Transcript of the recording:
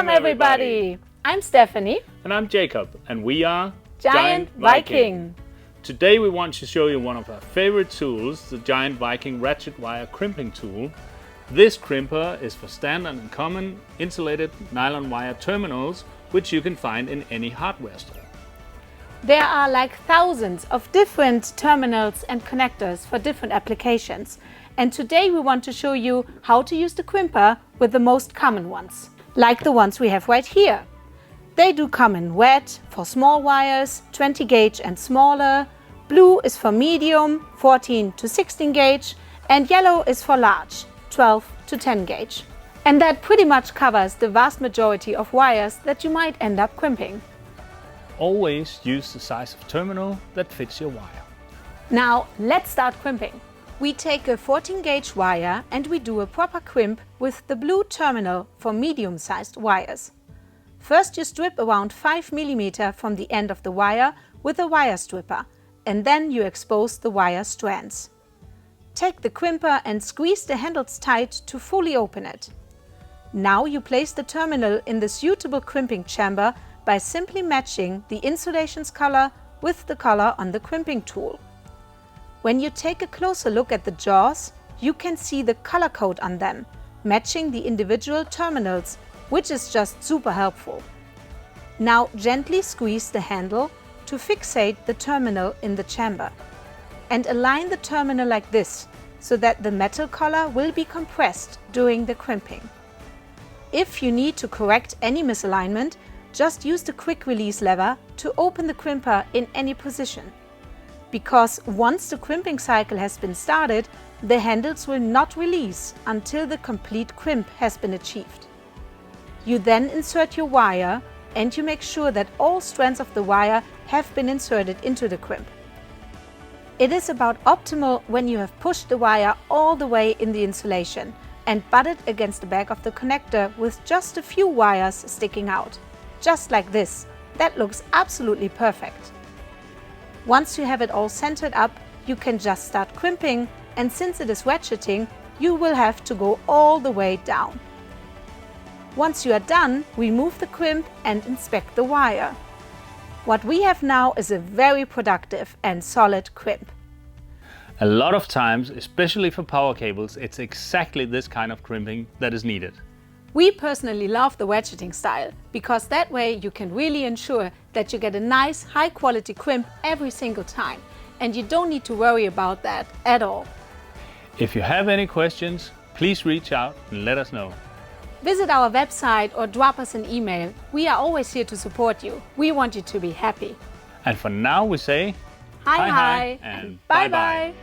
Welcome everybody! I'm Stephanie. And I'm Jacob, and we are Giant Viking. Today we want to show you one of our favorite tools, the Giant Viking Ratchet Wire Crimping tool. This crimper is for standard and common insulated nylon wire terminals, which you can find in any hardware store. There are like thousands of different terminals and connectors for different applications. And today we want to show you how to use the crimper with the most common ones, like the ones we have right here. They do come in red for small wires, 20 gauge and smaller, blue is for medium, 14 to 16 gauge, and yellow is for large, 12 to 10 gauge. And that pretty much covers the vast majority of wires that you might end up crimping. Always use the size of terminal that fits your wire. Now let's start crimping. We take a 14 gauge wire and we do a proper crimp with the blue terminal for medium-sized wires. First you strip around 5 mm from the end of the wire with a wire stripper, and then you expose the wire strands. Take the crimper and squeeze the handles tight to fully open it. Now you place the terminal in the suitable crimping chamber by simply matching the insulation's color with the color on the crimping tool. When you take a closer look at the jaws, you can see the color code on them, matching the individual terminals, which is just super helpful. Now gently squeeze the handle to fixate the terminal in the chamber. And align the terminal like this, so that the metal collar will be compressed during the crimping. If you need to correct any misalignment, just use the quick release lever to open the crimper in any position. Because once the crimping cycle has been started, the handles will not release until the complete crimp has been achieved. You then insert your wire and you make sure that all strands of the wire have been inserted into the crimp. It is about optimal when you have pushed the wire all the way in the insulation and butted against the back of the connector with just a few wires sticking out. Just like this. That looks absolutely perfect. Once you have it all centered up, you can just start crimping, and since it is ratcheting, you will have to go all the way down. Once you are done, remove the crimp and inspect the wire. What we have now is a very productive and solid crimp. A lot of times, especially for power cables, it's exactly this kind of crimping that is needed. We personally love the ratcheting style, because that way you can really ensure that you get a nice high quality crimp every single time, and you don't need to worry about that at all. If you have any questions, please reach out and let us know. Visit our website or drop us an email. We are always here to support you. We want you to be happy. And for now we say hi and bye bye.